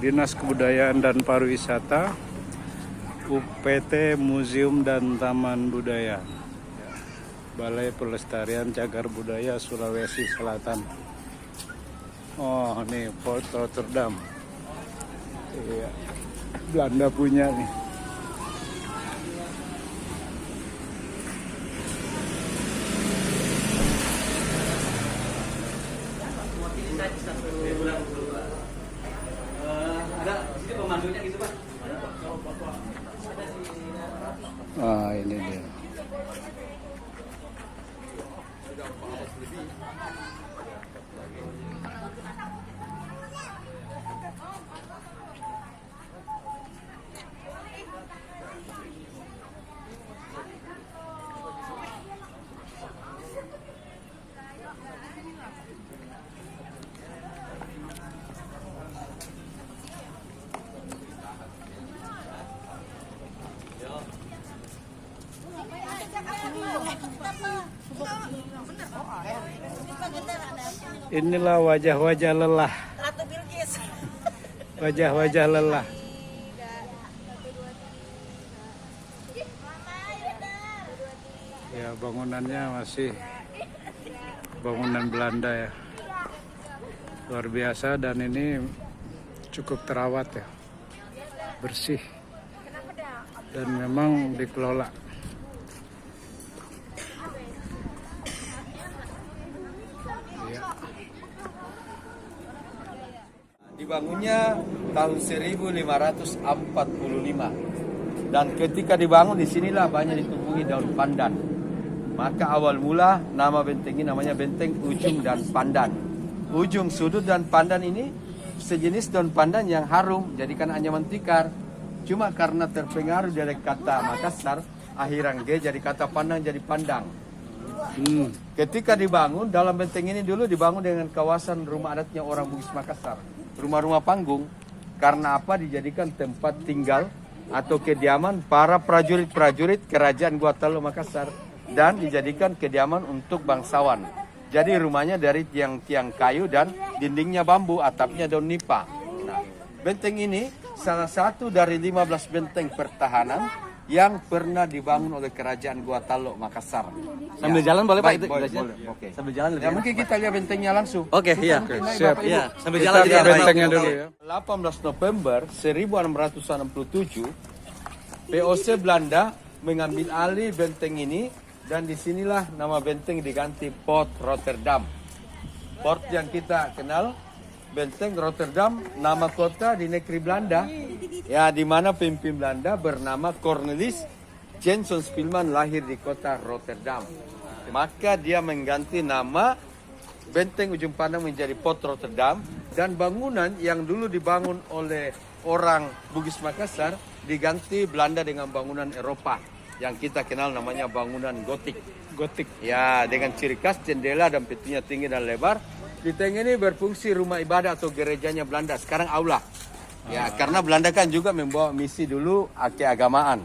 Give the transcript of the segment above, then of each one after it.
Dinas Kebudayaan dan Pariwisata, UPT Museum dan Taman Budaya, Balai Pelestarian Cagar Budaya Sulawesi Selatan. Oh, ini Port Rotterdam. Iya, Belanda punya nih. Ada sini pemandunya gitu Pak. Ah, ini dia. Inilah wajah-wajah lelah. Ratu Bilqis. Wajah-wajah lelah. Ya, bangunannya masih bangunan Belanda ya. Luar biasa, dan ini cukup terawat ya. Bersih. Dan memang dikelola. Dibangunnya tahun 1545 dan ketika dibangun di sinilah banyak ditumbuhi daun pandan. Maka awal mula nama benteng ini namanya benteng Ujung dan Pandan. Ujung, sudut dan pandan ini sejenis daun pandan yang harum, jadikan anyaman tikar. Cuma karena terpengaruh dari kata Makassar, akhiran G jadi kata pandang jadi pandang. Ketika dibangun, dalam benteng ini dulu dibangun dengan kawasan rumah adatnya orang Bugis Makassar. Rumah-rumah panggung, karena apa? Dijadikan tempat tinggal atau kediaman para prajurit-prajurit kerajaan Gua Talo Makassar, dan dijadikan kediaman untuk bangsawan. Jadi rumahnya dari tiang-tiang kayu dan dindingnya bambu, atapnya daun nipah. Nah, benteng ini salah satu dari 15 benteng pertahanan yang pernah dibangun oleh kerajaan Gua Talo Makassar. Sambil jalan boleh Pak itu? Boleh. Oke. Sambil jalan lebih Ya, mungkin kita lihat bentengnya langsung. Oke, iya. Siap. Iya, sambil Kita jalan jadi lihat yang bentengnya baik. dulu ya. 18 November 1667, POC Belanda mengambil alih benteng ini, dan disinilah nama benteng diganti Port Rotterdam. Port yang kita kenal, benteng Rotterdam, nama kota di negeri Belanda, ya, di mana pemimpin Belanda bernama Cornelis Jenson Spilman lahir di kota Rotterdam. Maka dia mengganti nama benteng Ujung Pandang menjadi Port Rotterdam, dan bangunan yang dulu dibangun oleh orang Bugis Makassar diganti Belanda dengan bangunan Eropa yang kita kenal namanya bangunan gotik. Gotik. Ya, dengan ciri khas jendela dan pintunya tinggi dan lebar. Di tengah ini berfungsi rumah ibadah atau gerejanya Belanda, sekarang aula. Ya, karena Belanda kan juga membawa misi dulu keagamaan.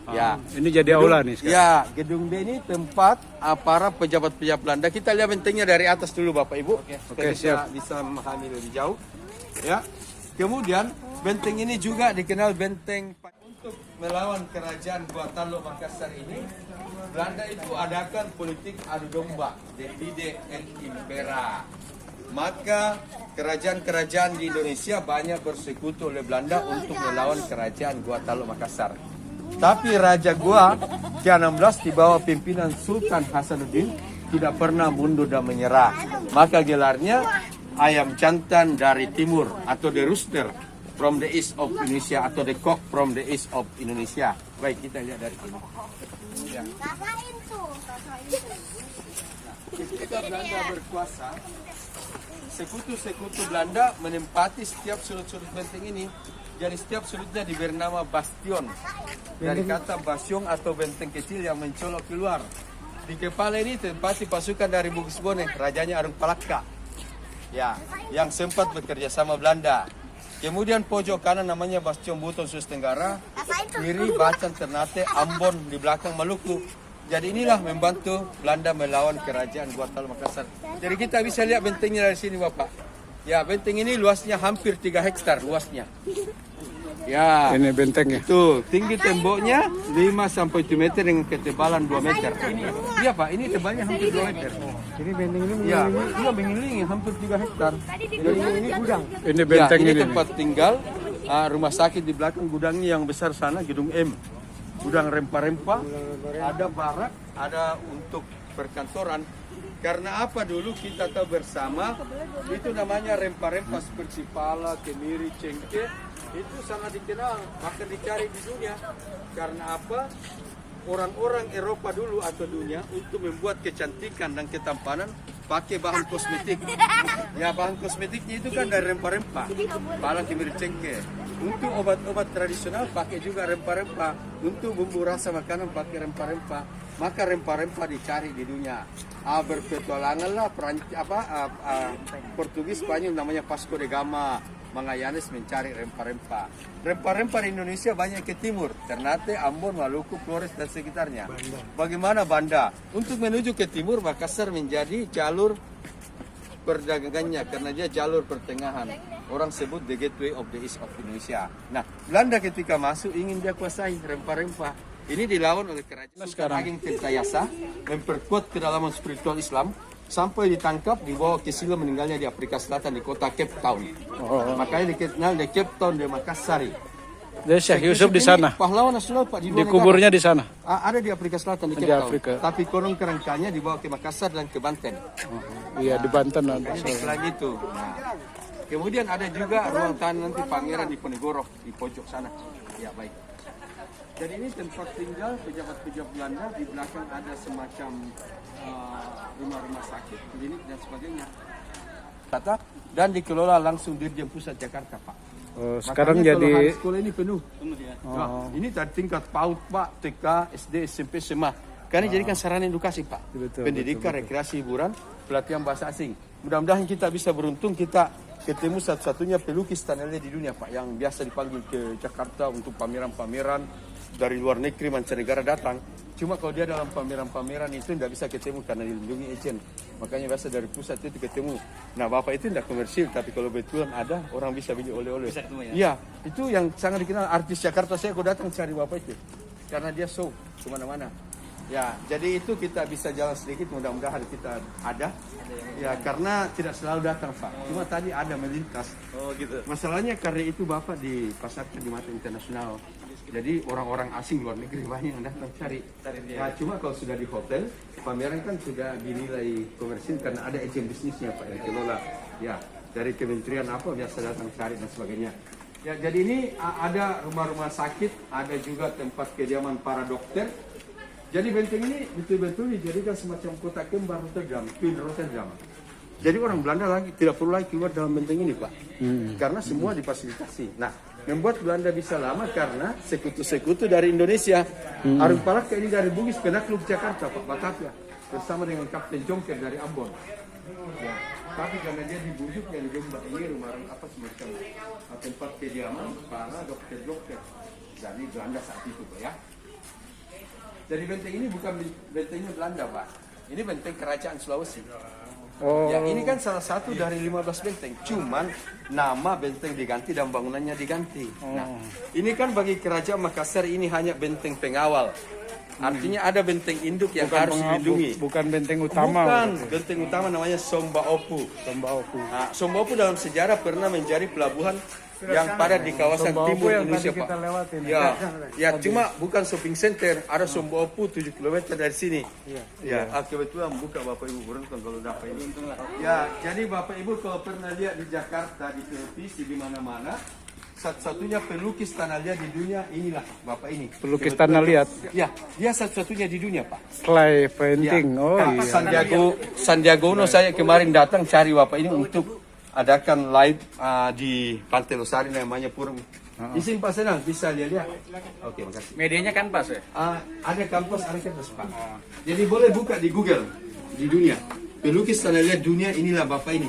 Ya, Ini jadi aula nih sekarang. ya, gedung B ini tempat para pejabat-pejabat Belanda. Kita lihat bentengnya dari atas dulu Bapak Ibu. Oke, siap. Bisa memahami lebih jauh. Ya. Kemudian benteng ini juga dikenal benteng untuk melawan kerajaan Gua Talo Makassar ini. Belanda itu adakan politik adu domba, divide et impera. Maka kerajaan-kerajaan di Indonesia banyak bersekutu oleh Belanda untuk melawan kerajaan Gua Talo Makassar. Tapi Raja Gua ke-16 di bawah pimpinan Sultan Hasanuddin tidak pernah mundur dan menyerah. Maka gelarnya ayam jantan dari timur atau the rooster from the east of Indonesia atau the cock from the east of Indonesia. Baik, kita lihat dari sini. Ya. Ketika Belanda berkuasa, sekutu-sekutu Belanda menempati setiap sudut-sudut benteng ini. Jadi setiap sudutnya diberi nama bastion. Dari kata bastion atau benteng kecil yang mencolok keluar. Di kepala ini tempati pasukan dari Bugis Bone, rajanya Arung Palaka. Ya, yang sempat bekerja sama Belanda. Kemudian pojok kanan namanya Bastion Buton Sulawesi Tenggara, kiri Bacan Ternate, Ambon di belakang Maluku. Jadi inilah membantu Belanda melawan kerajaan Gua Talo Makassar. Jadi kita bisa lihat bentengnya dari sini Bapak. Ya, benteng ini luasnya hampir 3 hektar luasnya. Ya, Ini bentengnya. tuh tinggi temboknya 5 sampai 7 meter dengan ketebalan 2 meter. Iya Pak, ini tebalnya hampir 2 meter. Jadi benteng ini Ya, iya mengelilingi hampir 3 hektar. jadi ini gudang. Ini Ya, benteng ini ini. tempat tinggal, rumah sakit di belakang, gudangnya yang besar sana, gedung M. Gudang rempah-rempah, ada barak, ada untuk perkantoran. Karena apa dulu kita tahu bersama, itu namanya rempah-rempah seperti pala, kemiri, cengkeh, itu sangat dikenal, maka dicari di dunia. Karena apa? Orang-orang Eropa dulu atau dunia untuk membuat kecantikan dan ketampanan pakai bahan kosmetik. Ya, bahan kosmetiknya itu kan dari rempah-rempah, pala, kemiri, cengkeh. Untuk obat-obat tradisional pakai juga rempah-rempah. Untuk bumbu rasa makanan pakai rempah-rempah. Maka rempah-rempah dicari di dunia. Berpetualanganlah Portugis Spanyol namanya Vasco da Gama, Magallanes mencari rempah-rempah. Rempah-rempah di Indonesia banyak ke timur, Ternate, Ambon, Maluku, Flores dan sekitarnya. Bagaimana Banda? Untuk menuju ke timur, Makassar menjadi jalur perdagangannya karena dia jalur pertengahan. Orang sebut the gateway of the east of Indonesia. Nah, Belanda ketika masuk ingin dia kuasai rempah-rempah. Ini dilawan oleh kerajaan Sultan Ageng Tirtayasa, memperkuat kedalaman spiritual Islam sampai ditangkap, dibawa ke Silo, meninggalnya di Afrika Selatan di kota Cape Town. Makanya dikenal di Cape Town de Makassari. Jadi Syekh Yusuf di sana. Pahlawan nasional Pak di luar Dikuburnya di sana. ada di Afrika Selatan di Cape Di Town. Afrika. Tapi konon kerangkanya dibawa ke Makassar dan ke Banten. Iya, di Banten ada. Selain itu. Nah, kemudian ada juga ruang tahanan nanti Pangeran di Ponegoro di pojok sana. Ya, baik. Jadi ini tempat tinggal pejabat-pejabat Belanda, di belakang ada semacam rumah-rumah sakit, klinik dan sebagainya. Dan dikelola langsung Dirjen Pusat Jakarta, Pak. Oh, sekarang Makanya jadi kalau hari sekolah ini penuh. Nah, ini tadi tingkat PAUD, Pak, TK, SD, SMP, SMA. Karena jadikan sarana edukasi, Pak. Betul, Pendidikan, rekreasi, hiburan, pelatihan bahasa asing. Mudah-mudahan kita bisa beruntung kita ketemu satu-satunya pelukis tanah liat di dunia, Pak, yang biasa dipanggil ke Jakarta untuk pameran-pameran dari luar negeri, mancanegara datang. Cuma kalau dia dalam pameran-pameran itu tidak bisa ketemu karena dilindungi izin. Makanya biasa dari pusat itu ketemu. Nah, Bapak itu tidak komersil, tapi kalau betulan ada, orang bisa beli oleh-oleh. Iya, itu yang sangat dikenal artis Jakarta. Saya kok datang cari Bapak itu, karena dia show kemana-mana. Ya, jadi itu kita bisa jalan sedikit, mudah-mudahan kita ada. Ya, karena tidak selalu datang, Pak. Cuma tadi ada melintas. Oh gitu. Masalahnya karena itu Bapak di pasar di mata internasional. Jadi orang-orang asing luar negeri banyak yang datang cari. Nah, cuma kalau sudah di hotel, pameran kan sudah dinilai komersil karena ada agent bisnisnya, Pak, yang kelola. Ya, dari kementerian apa biasa datang cari dan sebagainya. Ya, jadi ini ada rumah-rumah sakit, ada juga tempat kediaman para dokter. Jadi benteng ini betul-betul dijadikan semacam kota kembar Rotterdam, Twin Rotterdam. Jadi orang Belanda lagi tidak perlu lagi keluar dalam benteng ini, Pak, karena semua difasilitasi. Nah, membuat Belanda bisa lama karena sekutu-sekutu dari Indonesia. Arung Palaka ini dari Bugis, penakluk Jakarta, Pak, Batavia, bersama dengan Kapten Jongker dari Ambon. Ya, tapi karena dia dibujuk yang di Jombang ini rumah apa semacam tempat kediaman para dokter-dokter dari Belanda saat itu, Pak, ya. Jadi benteng ini bukan bentengnya Belanda, Pak. Ini benteng Kerajaan Sulawesi. oh, Ya, ini kan salah satu dari 15 benteng. Cuman nama benteng diganti dan bangunannya diganti. Nah, ini kan bagi Kerajaan Makassar ini hanya benteng pengawal. Artinya ada benteng induk yang harus dilindungi. bukan benteng utama. Bukan, benteng utama namanya Somba Opu. Nah, Somba Opu dalam sejarah pernah menjadi pelabuhan yang pada di kawasan Somba Opu timur yang Indonesia, tadi Pak. kita lewatin. Ya, cuma bukan shopping center. Ada Somba Opu 7 km dari sini. Ya, kebetulan buka Bapak Ibu beruntung kalau dapat ini. Ya, jadi Bapak Ibu kalau pernah lihat di Jakarta di televisi di mana-mana, satu-satunya pelukis tanah liat di dunia inilah Bapak ini. Pelukis tanah liat. Ya, dia satu-satunya di dunia, Pak. Clay painting. Ya, Oh Kak iya. Sandiaga Uno saya kemarin datang cari Bapak ini untuk adakan live di Pantai Losari namanya Purung. Di sini Pak Senang bisa lihat. Oke, makasih. Medianya kan pas ya? Ada kampus, ada kampus, Pak. Jadi boleh buka di Google di dunia. Pelukis tanah liat dunia inilah Bapak ini.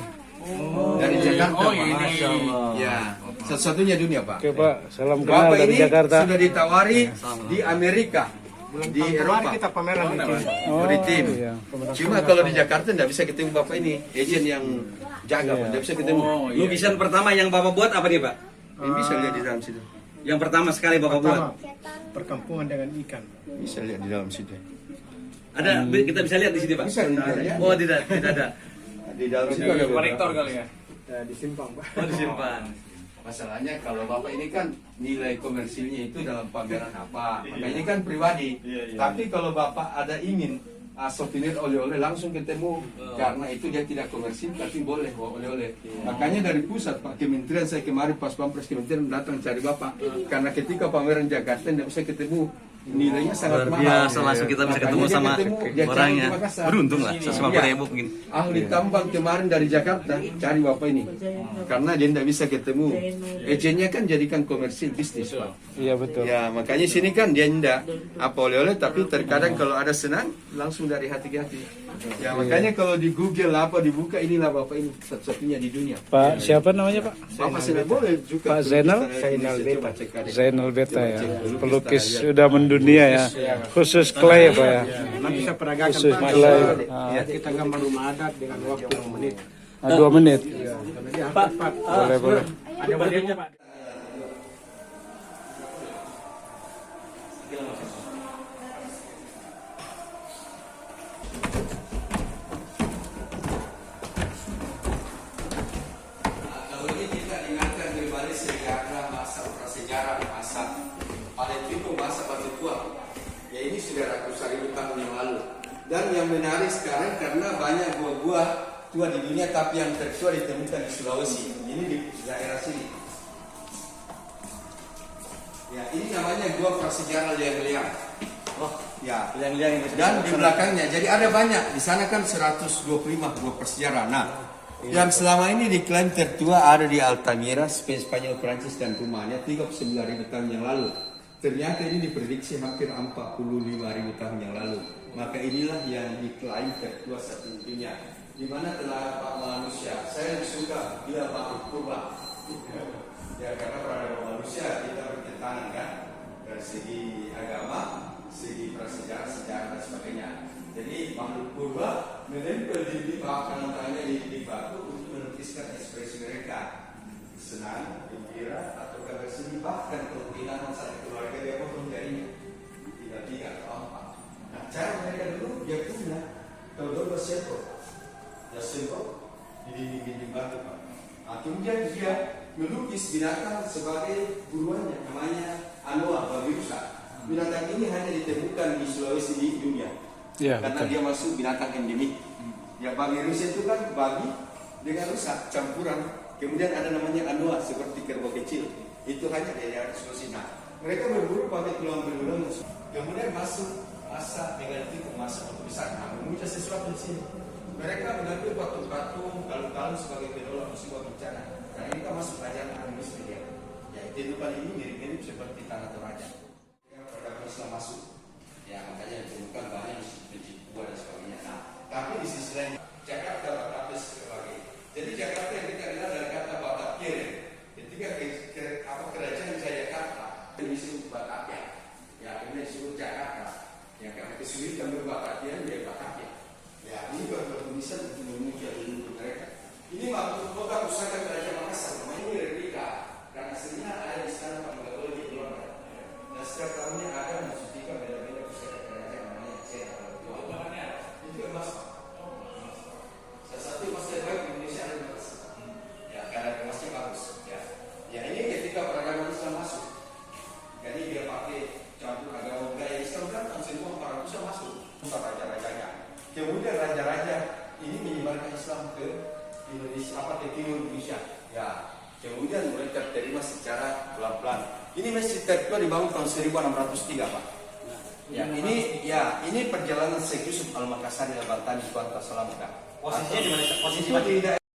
Dari Jakarta, Pak. Masya Allah. Ya, satu-satunya dunia, Pak. Oke Pak, salam kenal Bapak dari ini Jakarta. sudah ditawari di Amerika di Eropa. Kita pameran di sini. Di tim. iya. Cuma kalau di Jakarta nggak bisa ketemu bapak ini, agen yang jaga, Pak. Nggak bisa ketemu. Lukisan pertama yang Bapak buat apa dia, Pak? Ini bisa lihat di dalam situ. Yang pertama sekali Bapak buat. Perkampungan dengan ikan. Bisa lihat di dalam situ. Ada kita bisa lihat di sini, Pak. Bisa lihat. Oh, tidak ada. Di dalam situ ada Konektor kali ya. Disimpang, Pak. Oh, disimpan. Masalahnya kalau bapak ini kan nilai komersilnya itu dalam pameran apa, makanya ini kan pribadi. Tapi kalau bapak ada ingin souvenir oleh-oleh langsung ketemu, karena itu dia tidak komersil tapi boleh bawa oleh-oleh. Makanya dari pusat Pak Kementerian, saya kemarin pas Pampres Kementerian datang cari bapak, karena ketika pameran Jakarta tidak bisa ketemu, nilainya sangat Luar mahal. biasa, langsung kita bisa ketemu Makanya dia sama dia cari orangnya. di Makassar. Beruntung lah, Iya. 150.000 mungkin. Ahli tambang kemarin dari Jakarta cari bapak ini, karena dia tidak bisa ketemu. Agentnya kan jadikan komersil bisnis, Pak. Iya betul. Ya makanya sini kan dia tidak apa oleh-oleh, tapi terkadang kalau ada senang langsung dari hati ke hati. Ya makanya kalau di Google apa dibuka, inilah bapak ini satu-satunya di dunia. Pak siapa namanya Pak? Bapak sudah boleh juga. Pak Zainal? Zainal Beta. Coba cek ada. Zainal Beta ya. Coba cek. Pelukis sudah mendunia ya. Khusus clay Pak ya. Nanti saya peragakan, Khusus Pak. clay. Ya, kita gambar rumah adat dengan waktu 2 menit. 2 menit. Pak, Boleh boleh. ada modelnya, Pak. Kalau ini kita ingatkan kembali sejarah masa prasejarah, masa Palembang, masa Batu Tua. Ya ini sudah ratusan ribu tahun yang lalu. Dan yang menarik sekarang karena banyak buah-buah tua di dunia, tapi yang tertua ditemukan di Sulawesi. Ini di daerah sini. Ya ini namanya gua prasejarah Liang-Liang. Oh, Ya. liang-liang itu. Dan di belakangnya, jadi ada banyak. Di sana kan 125 buah prasejarah. Nah, yang selama ini diklaim tertua ada di Altamira, Spain, Spanyol, Prancis, dan Rumania 39.000 tahun yang lalu. Ternyata ini diprediksi hampir 45.000 tahun yang lalu. Maka inilah yang diklaim tertua satu dunia. Di mana telah Pak manusia. Saya lebih suka bila makhluk purba. Ya karena peradaban manusia kita bertentangan kan, dari segi agama, segi prasejarah, sejarah dan sebagainya. Jadi makhluk purba menempel di bahkan tangannya di batu untuk melukiskan ekspresi mereka, senang, gembira, atau bersedih, bahkan kalau kehilangan satu keluarga dia potong jarinya, 3 atau 4. Nah cara mereka dulu dia punya kalau dulu bersekor, dia sekor di dinding batu Pak. Nah, kemudian dia melukis binatang sebagai buruannya, namanya anoa, babi rusa. Binatang ini hanya ditemukan di Sulawesi di dunia. Iya Karena betul. dia masuk binatang endemik. Ya babi rusa itu kan babi dengan rusa campuran. Kemudian ada namanya anoa seperti kerbau kecil. Itu hanya dari daerah Sulawesi. Nah, mereka berburu pakai tulang belulang. Kemudian masuk masa megalitik, masa batu besar. Nah, memuncak sesuatu di sini. Mereka mengambil patung-patung, kalung-kalung sebagai penolak musibah bencana. Nah, ini kan masuk ajaran animisme dia. Ya, kehidupan ini mirip-mirip seperti tanah Toraja. Yang perdagangan Islam masuk. Ya, makanya ditemukan banyak masjid buah dan sebagainya. Nah, tapi di sisi lain Jakarta Batavia sebagai. Jadi Jakarta yang kita kenal dari kata Batavia. Ketika kerajaan Jayakarta disebut Batavia. Ya, kemudian disebut Jakarta. Ya, karena kesulitan berbatavia dia Batavia. Ya, ini bertulisan untuk memuji leluhur mereka. Ini makhluk kota pusaka kerajaan Makassar. Namanya ini replika. Karena aslinya ada di sana Panggapoli di London. Dan setiap tahunnya ada mensucikan beda-beda pusaka kerajaan namanya Cera. Itu emas. Salah satu emas terbaik di Indonesia ada di Makassar. Ya, karena emasnya bagus. Ya, ini ketika peradaban Islam masuk. Jadi dia pakai campur agama budaya Islam kan semua para pusat masuk. Raja-rajanya. Kemudian raja-raja ini menyebarkan Islam ke Indonesia, ke timur Indonesia. Ya, kemudian mereka terima secara pelan-pelan. Ini masjid tertua dibangun tahun 1603, Pak. Ya, ini perjalanan Syekh Yusuf Al-Makassari Al-Bantani Kuanta Salamka. Posisinya di mana? Itu di daerah